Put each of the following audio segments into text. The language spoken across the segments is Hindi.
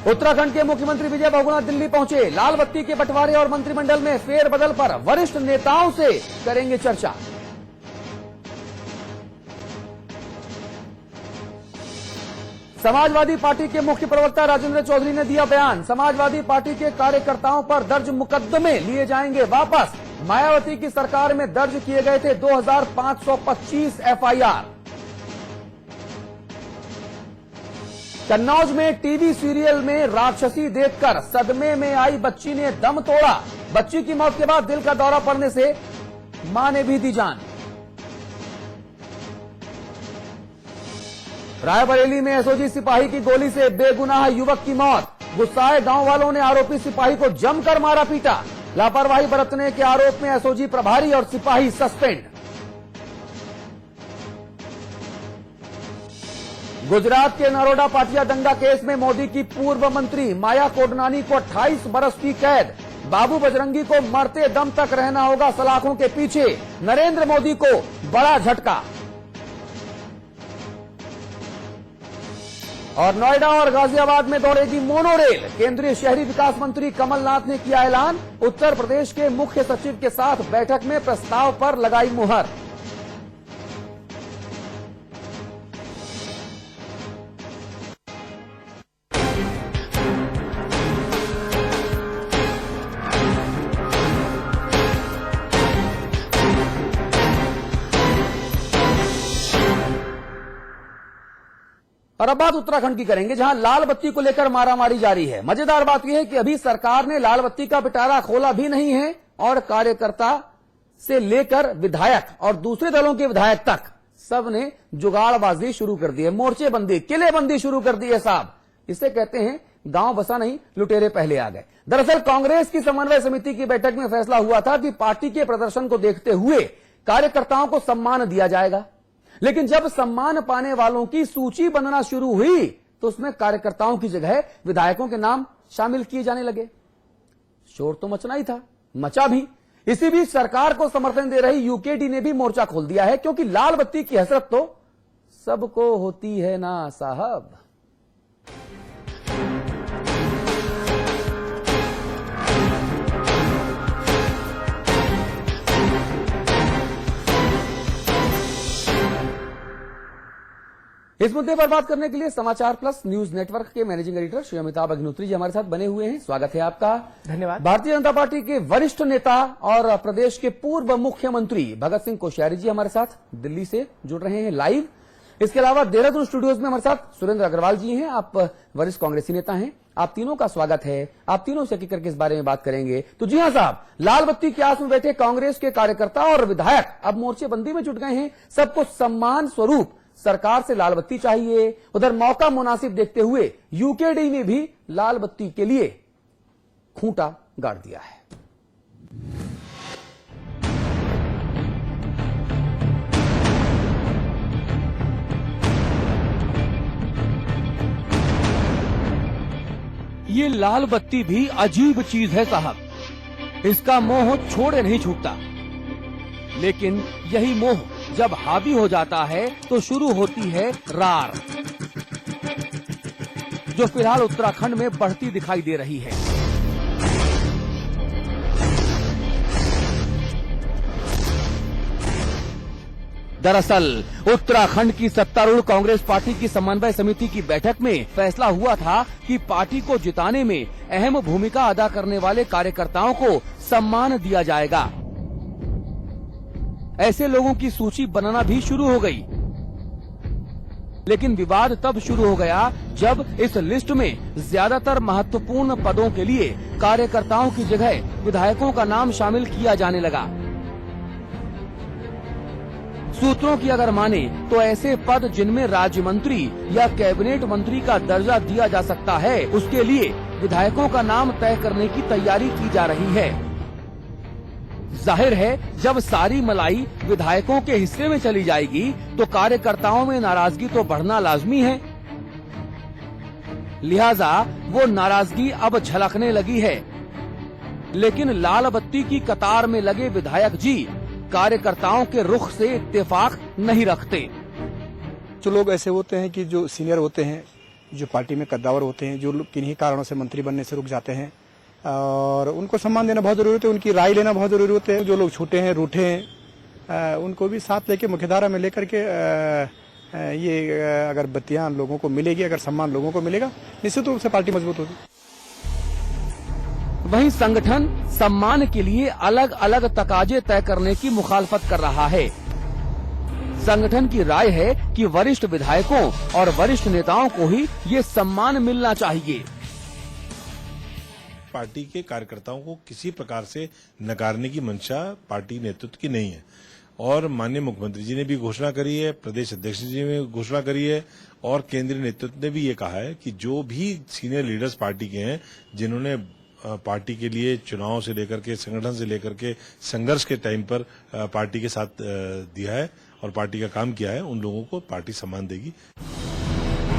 उत्तराखंड के मुख्यमंत्री विजय बहुगुणा दिल्ली पहुंचे। लाल बत्ती के बंटवारे और मंत्रिमंडल में फेरबदल पर वरिष्ठ नेताओं से करेंगे चर्चा। समाजवादी पार्टी के मुख्य प्रवक्ता राजेंद्र चौधरी ने दिया बयान। समाजवादी पार्टी के कार्यकर्ताओं पर दर्ज मुकदमे लिए जाएंगे वापस। मायावती की सरकार में दर्ज किए गए थे 2525 एफआईआर। कन्नौज में टीवी सीरियल में राक्षसी देखकर सदमे में आई बच्ची ने दम तोड़ा। बच्ची की मौत के बाद दिल का दौरा पड़ने से मां ने भी दी जान। रायबरेली में एसओजी सिपाही की गोली से बेगुनाह युवक की मौत। गुस्साए गांव वालों ने आरोपी सिपाही को जमकर मारा पीटा। लापरवाही बरतने के आरोप में एसओजी प्रभारी और सिपाही सस्पेंड। गुजरात के नरोडा पाटिया दंगा केस में मोदी की पूर्व मंत्री माया कोडनानी को 28 बरस की कैद। बाबू बजरंगी को मरते दम तक रहना होगा सलाखों के पीछे। नरेंद्र मोदी को बड़ा झटका। और नोएडा और गाजियाबाद में दौड़ेगी मोनो रेल। केंद्रीय शहरी विकास मंत्री कमलनाथ ने किया ऐलान। उत्तर प्रदेश के मुख्य सचिव के साथ बैठक में प्रस्ताव पर लगाई मुहर। और अब बात उत्तराखंड की करेंगे, जहां लाल बत्ती को लेकर मारामारी जारी है। मजेदार बात यह है कि अभी सरकार ने लाल बत्ती का पिटारा खोला भी नहीं है और कार्यकर्ता से लेकर विधायक और दूसरे दलों के विधायक तक सब ने जुगाड़बाजी शुरू कर दी है। मोर्चेबंदी, किलेबंदी शुरू कर दी है साहब। इसे कहते हैं गांव बसा नहीं, लुटेरे पहले आ गए। दरअसल कांग्रेस की समन्वय समिति की बैठक में फैसला हुआ था कि पार्टी के प्रदर्शन को देखते हुए कार्यकर्ताओं को सम्मान दिया जाएगा। लेकिन जब सम्मान पाने वालों की सूची बनना शुरू हुई तो उसमें कार्यकर्ताओं की जगह विधायकों के नाम शामिल किए जाने लगे। शोर तो मचना ही था, मचा भी। इसी बीच सरकार को समर्थन दे रही यूकेडी ने भी मोर्चा खोल दिया है, क्योंकि लाल बत्ती की हसरत तो सबको होती है ना साहब। इस मुद्दे पर बात करने के लिए समाचार प्लस न्यूज नेटवर्क के मैनेजिंग एडिटर श्री अमिताभ अग्निहोत्री जी हमारे साथ बने हुए हैं। स्वागत है आपका। धन्यवाद। भारतीय जनता पार्टी के वरिष्ठ नेता और प्रदेश के पूर्व मुख्यमंत्री भगत सिंह कोश्यारी जी हमारे साथ दिल्ली से जुड़ रहे हैं लाइव। इसके अलावा देहरादून स्टूडियोज में हमारे साथ सुरेंद्र अग्रवाल जी हैं। आप वरिष्ठ कांग्रेसी नेता हैं। आप तीनों का स्वागत है। आप तीनों से एक करके इस बारे में बात करेंगे। तो जी हाँ साहब, लाल बत्ती के आस में बैठे कांग्रेस के कार्यकर्ता और विधायक अब मोर्चेबंदी में जुट गए हैं। सबको सम्मान स्वरूप सरकार से लाल बत्ती चाहिए। उधर मौका मुनासिब देखते हुए यूकेडी ने भी लाल बत्ती के लिए खूंटा गाड़ दिया है। ये लाल बत्ती भी अजीब चीज है साहब। इसका मोह छोड़े नहीं छूटता। लेकिन यही मोह जब हावी हो जाता है तो शुरू होती है रार, जो फिलहाल उत्तराखंड में बढ़ती दिखाई दे रही है। दरअसल उत्तराखंड की सत्तारूढ़ कांग्रेस पार्टी की समन्वय समिति की बैठक में फैसला हुआ था कि पार्टी को जिताने में अहम भूमिका अदा करने वाले कार्यकर्ताओं को सम्मान दिया जाएगा। ऐसे लोगों की सूची बनना भी शुरू हो गई। लेकिन विवाद तब शुरू हो गया जब इस लिस्ट में ज्यादातर महत्वपूर्ण पदों के लिए कार्यकर्ताओं की जगह विधायकों का नाम शामिल किया जाने लगा। सूत्रों की अगर माने तो ऐसे पद जिनमें राज्य मंत्री या कैबिनेट मंत्री का दर्जा दिया जा सकता है, उसके लिए विधायकों का नाम तय करने की तैयारी की जा रही है। जाहिर है जब सारी मलाई विधायकों के हिस्से में चली जाएगी तो कार्यकर्ताओं में नाराजगी तो बढ़ना लाजमी है। लिहाजा वो नाराजगी अब झलकने लगी है। लेकिन लाल बत्ती की कतार में लगे विधायक जी कार्यकर्ताओं के रुख से इत्तेफाक नहीं रखते। जो लोग ऐसे होते हैं कि जो सीनियर होते हैं जो पार्टी में कद्दावर होते हैं, जो लोग किन्हीं कारणों से मंत्री बनने से रुक जाते हैं, और उनको सम्मान देना बहुत जरूरी है, उनकी राय लेना बहुत जरूरी होता है। जो लोग छूटे हैं, रूठे हैं, उनको भी साथ लेके मुख्यधारा में लेकर के ये अगर बत्तियां लोगों को मिलेगी, अगर सम्मान लोगों को मिलेगा, निश्चित रूप से पार्टी मजबूत होगी। वहीं संगठन सम्मान के लिए अलग अलग तकाजे तय करने की मुखालफत कर रहा है। संगठन की राय है कि वरिष्ठ विधायकों और वरिष्ठ नेताओं को ही ये सम्मान मिलना चाहिए। पार्टी के कार्यकर्ताओं को किसी प्रकार से नकारने की मंशा पार्टी नेतृत्व की नहीं है, और माननीय मुख्यमंत्री जी ने भी घोषणा करी है, प्रदेश अध्यक्ष जी ने घोषणा करी है, और केंद्रीय नेतृत्व ने भी ये कहा है कि जो भी सीनियर लीडर्स पार्टी के हैं, जिन्होंने पार्टी के लिए चुनाव से लेकर के, संगठन से लेकर के संघर्ष के टाइम पर पार्टी के साथ दिया है और पार्टी का काम किया है, उन लोगों को पार्टी सम्मान देगी।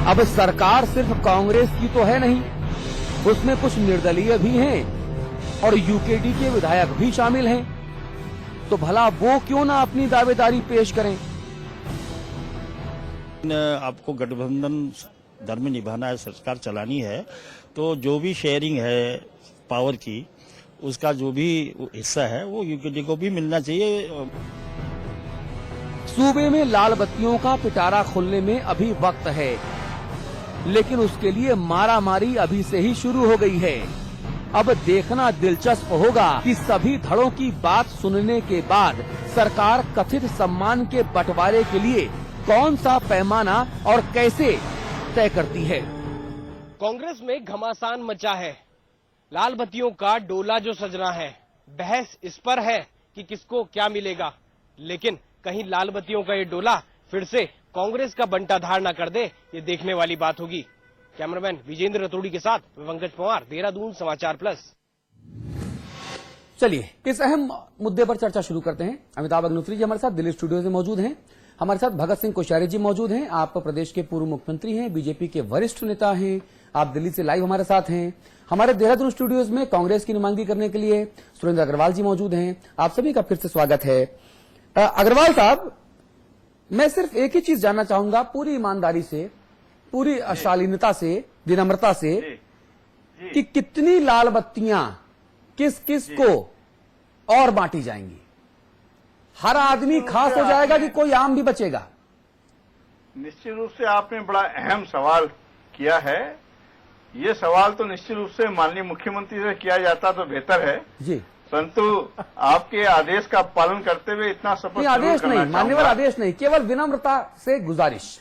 अब सरकार सिर्फ कांग्रेस की तो है नहीं, उसमें कुछ निर्दलीय भी हैं और यूकेडी के विधायक भी शामिल हैं। तो भला वो क्यों ना अपनी दावेदारी पेश करें? आपको गठबंधन धर्म निभाना है, सरकार चलानी है, तो जो भी शेयरिंग है पावर की, उसका जो भी हिस्सा है वो यूकेडी को भी मिलना चाहिए। सूबे में लाल बत्तियों का पिटारा खुलने में अभी वक्त है, लेकिन उसके लिए मारामारी अभी से ही शुरू हो गई है। अब देखना दिलचस्प होगा कि सभी धड़ों की बात सुनने के बाद सरकार कथित सम्मान के बंटवारे के लिए कौन सा पैमाना और कैसे तय करती है। कांग्रेस में घमासान मचा है, लाल बत्तियों का डोला जो सजना है। बहस इस पर है कि किसको क्या मिलेगा, लेकिन कहीं लाल बत्तियों का ये डोला फिर से कांग्रेस का बंटाधार न कर दे, ये देखने वाली बात होगी। कैमरामैन विजेंद्र रतोड़ी के साथ पंकज पवार, देहरादून समाचार प्लस। चलिए इस अहम मुद्दे पर चर्चा शुरू करते हैं। अमिताभ अग्निहोत्री जी हमारे साथ दिल्ली स्टूडियो से मौजूद हैं। हमारे साथ भगत सिंह कोश्यारी जी मौजूद हैं। आप प्रदेश के पूर्व मुख्यमंत्री हैं, बीजेपी के वरिष्ठ नेता हैं, आप दिल्ली से लाइव हमारे साथ हैं। हमारे देहरादून स्टूडियोज में कांग्रेस की नुमाइंदगी करने के लिए सुरेंद्र अग्रवाल जी मौजूद हैं। आप सभी का फिर से स्वागत है। अग्रवाल साहब, मैं सिर्फ एक ही चीज जानना चाहूंगा, पूरी ईमानदारी से, पूरी शालीनता से, विनम्रता से, कि कितनी लाल बत्तियां किस किस को और बांटी जाएंगी? हर आदमी खास हो जाएगा कि कोई आम भी बचेगा? निश्चित रूप से आपने बड़ा अहम सवाल किया है। ये सवाल तो निश्चित रूप से माननीय मुख्यमंत्री से किया जाता तो बेहतर है जी, परंतु आपके आदेश का पालन करते हुए इतना शपथ आदेश नहीं, मान्यवर आदेश नहीं, केवल विनम्रता से गुजारिश।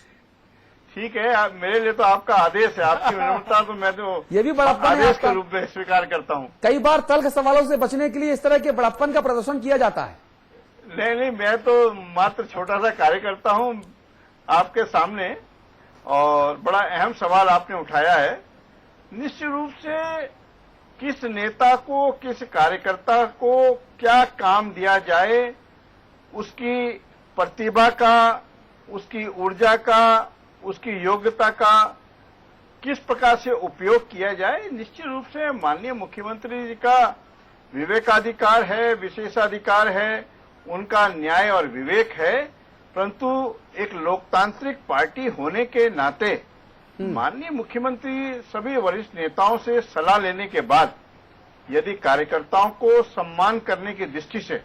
ठीक है, मेरे लिए तो आपका आदेश है, आपकी विनम्रता तो मैं तो ये भी बड़प्पन आदेश के रूप में स्वीकार करता हूँ। कई बार तल्ख सवालों से बचने के लिए इस तरह के बड़प्पन का प्रदर्शन किया जाता है। नहीं, मैं तो मात्र छोटा सा कार्यकर्ता हूँ आपके सामने, और बड़ा अहम सवाल आपने उठाया है। निश्चित रूप से किस नेता को, किस कार्यकर्ता को क्या काम दिया जाए, उसकी प्रतिभा का, उसकी ऊर्जा का, उसकी योग्यता का किस प्रकार से उपयोग किया जाए, निश्चित रूप से माननीय मुख्यमंत्री जी का विवेकाधिकार है, विशेषाधिकार है, उनका न्याय और विवेक है। परंतु एक लोकतांत्रिक पार्टी होने के नाते माननीय मुख्यमंत्री सभी वरिष्ठ नेताओं से सलाह लेने के बाद यदि कार्यकर्ताओं को सम्मान करने की दृष्टि से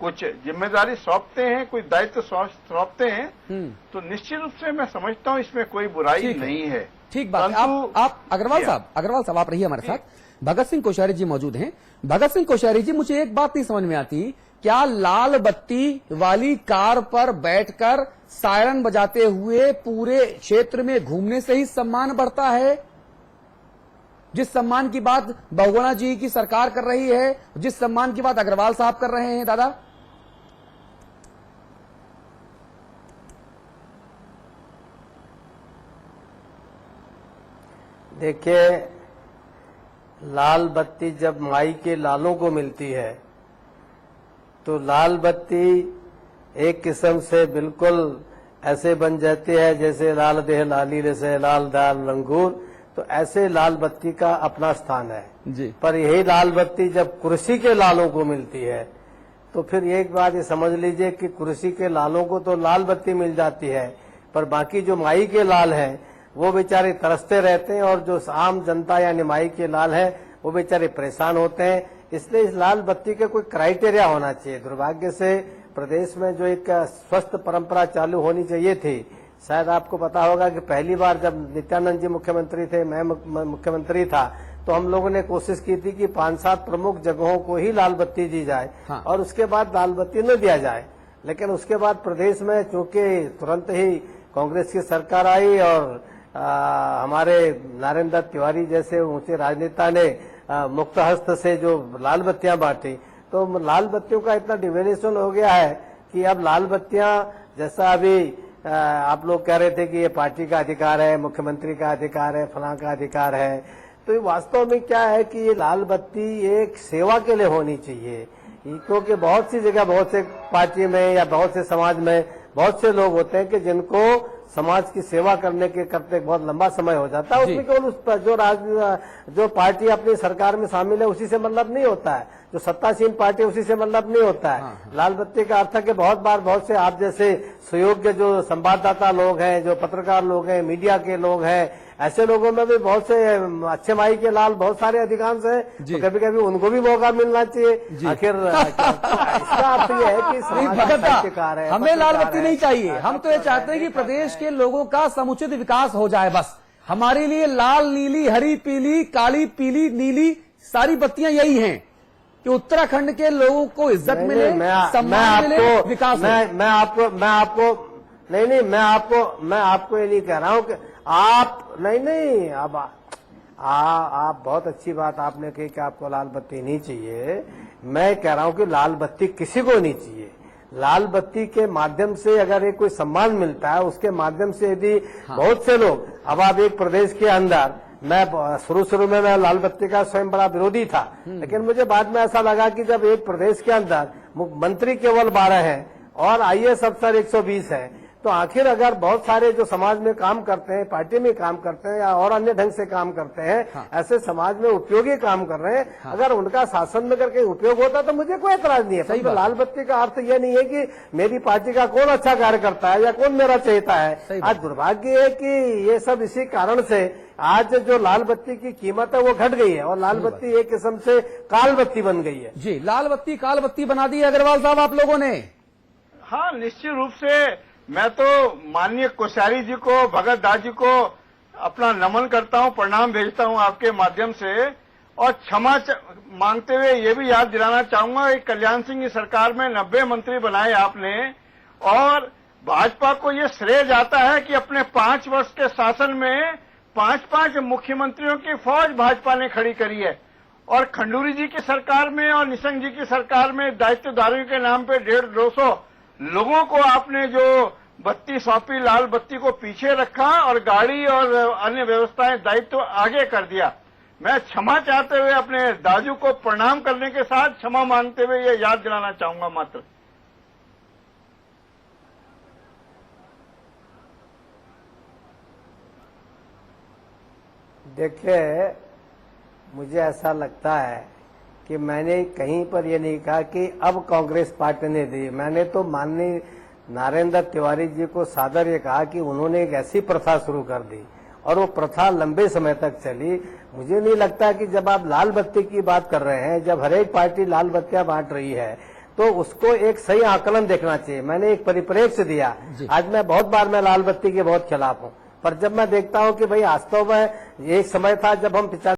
कुछ जिम्मेदारी सौंपते हैं, कोई दायित्व सौंपते हैं, तो निश्चित रूप से मैं समझता हूं इसमें कोई बुराई नहीं है। ठीक बात है। आप अग्रवाल साहब आप रहिए हमारे साथ। भगत सिंह कोश्यारी जी मौजूद हैं। भगत सिंह कोश्यारी जी, मुझे एक बात नहीं समझ में आती, क्या लाल बत्ती वाली कार पर बैठकर सायरन बजाते हुए पूरे क्षेत्र में घूमने से ही सम्मान बढ़ता है? जिस सम्मान की बात बहुगुणा जी की सरकार कर रही है, जिस सम्मान की बात अग्रवाल साहब कर रहे हैं, दादा देखिए, लाल बत्ती जब माई के लालों को मिलती है तो लाल बत्ती एक किस्म से बिल्कुल ऐसे बन जाती है जैसे लाल देह लाली रसे लाल दाल रंगूर, तो ऐसे लाल बत्ती का अपना स्थान है जी। पर यही लाल बत्ती जब कुर्सी के लालों को मिलती है तो फिर एक बात ये समझ लीजिए कि कुर्सी के लालों को तो लाल बत्ती मिल जाती है, पर बाकी जो माई के लाल हैं वो बेचारे तरसते रहते हैं और जो आम जनता या निमाई के लाल है वो बेचारे परेशान होते हैं। इसलिए इस लाल बत्ती का कोई क्राइटेरिया होना चाहिए। दुर्भाग्य से प्रदेश में जो एक स्वस्थ परंपरा चालू होनी चाहिए थी, शायद आपको पता होगा कि पहली बार जब नित्यानंद जी मुख्यमंत्री थे, मैं मुख्यमंत्री था, तो हम लोगों ने कोशिश की थी कि 5-7 प्रमुख जगहों को ही लाल बत्ती दी जाए और उसके बाद लाल बत्ती न दिया जाए। लेकिन उसके बाद प्रदेश में चूंकि तुरंत ही कांग्रेस की सरकार आई और हमारे नरेंद्र दत्त तिवारी जैसे ऊंचे राजनेता ने मुक्त हस्त से जो लाल बत्तियां बांटी, तो लाल बत्तियों का इतना डिवेल्यूशन हो गया है कि अब लाल बत्तियां, जैसा अभी आप लोग कह रहे थे कि ये पार्टी का अधिकार है, मुख्यमंत्री का अधिकार है, फलां का अधिकार है, तो ये वास्तव में क्या है कि ये लाल बत्ती एक सेवा के लिए होनी चाहिए। क्योंकि बहुत सी जगह, बहुत से पार्टी में या बहुत से समाज में बहुत से लोग होते हैं कि जिनको समाज की सेवा करने के करते बहुत लंबा समय हो जाता है, उसमें केवल उस जो पार्टी अपनी सरकार में शामिल है उसी से मतलब नहीं होता है, जो सत्तासीन पार्टी उसी से मतलब नहीं होता है। लाल बत्ती का अर्थ है कि बहुत बार बहुत से आप जैसे सुयोग्य जो संवाददाता लोग हैं, जो पत्रकार लोग हैं, मीडिया के लोग हैं, ऐसे लोगों में भी बहुत से अच्छे माई के लाल बहुत सारे अधिकांश हैं, तो कभी कभी उनको भी मौका मिलना चाहिए। आखिर इसका अर्थ ये है कि भगत है, हमें लाल बत्ती नहीं चाहिए, हम तो ये चाहते हैं कि प्रदेश के लोगों का समुचित विकास हो जाए। बस हमारे लिए लाल, नीली, हरी, पीली, काली, पीली, नीली सारी बत्तियां यही हैं कि उत्तराखंड के लोगों को इज्जत मिले, सम्मान मिले, विकास। मैं आपको ये नहीं कह रहा हूं कि आप नहीं, अब आप बहुत अच्छी बात आपने कही कि आपको लाल बत्ती नहीं चाहिए। मैं कह रहा हूं कि लाल बत्ती किसी को नहीं चाहिए। लाल बत्ती के माध्यम से अगर एक कोई सम्मान मिलता है, उसके माध्यम से यदि बहुत से लोग, अब आप एक प्रदेश के अंदर, मैं शुरू में मैं लाल बत्ती का स्वयं बड़ा विरोधी था, लेकिन मुझे बाद में ऐसा लगा कि जब एक प्रदेश के अंदर मंत्री केवल 12 हैं और IAS अफसर 120 है, तो आखिर अगर बहुत सारे जो समाज में काम करते हैं, पार्टी में काम करते हैं या और अन्य ढंग से काम करते हैं, ऐसे समाज में उपयोगी काम कर रहे हैं, अगर उनका शासन में करके उपयोग होता तो मुझे कोई एतराज नहीं है। तो लाल बत्ती का अर्थ यह नहीं है कि मेरी पार्टी का कौन अच्छा कार्य करता है या कौन मेरा चहेता है। आज दुर्भाग्य है कि ये सब इसी कारण से आज जो लाल बत्ती की कीमत है वो घट गई है और लाल बत्ती एक किस्म से काल बत्ती बन गई है। जी, लाल बत्ती काल बत्ती बना दी है अग्रवाल साहब आप लोगों ने। हाँ, निश्चित रूप से मैं तो माननीय कोश्यारी जी को, भगत दास जी को अपना नमन करता हूं, प्रणाम भेजता हूं आपके माध्यम से, और क्षमा मांगते हुए ये भी याद दिलाना चाहूंगा कि कल्याण सिंह की सरकार में 90 मंत्री बनाए आपने, और भाजपा को ये श्रेय जाता है कि अपने 5 वर्ष के शासन में 5-5 मुख्यमंत्रियों की फौज भाजपा ने खड़ी करी है। और खंडूरी जी की सरकार में और निशंक जी की सरकार में दायित्वधारियों के नाम पे 150-200 लोगों को आपने जो बत्ती सौंपी, लाल बत्ती को पीछे रखा और गाड़ी और अन्य व्यवस्थाएं दायित्व आगे कर दिया। मैं क्षमा चाहते हुए अपने दाजू को प्रणाम करने के साथ क्षमा मांगते हुए ये याद दिलाना चाहूंगा मात्र। देखिए, मुझे ऐसा लगता है कि मैंने कहीं पर यह नहीं कहा कि अब कांग्रेस पार्टी ने दी। मैंने तो माननीय नरेंद्र दत्त तिवारी जी को सादर ये कहा कि उन्होंने एक ऐसी प्रथा शुरू कर दी और वो प्रथा लंबे समय तक चली। मुझे नहीं लगता कि जब आप लाल बत्ती की बात कर रहे हैं, जब हर एक पार्टी लाल बत्तियां बांट रही है, तो उसको एक सही आकलन देखना चाहिए। मैंने एक परिप्रेक्ष्य दिया। आज मैं बहुत बार मैं लाल बत्ती के बहुत खिलाफ हूं, पर जब मैं देखता हूं कि भाई वास्तव में एक समय था जब हम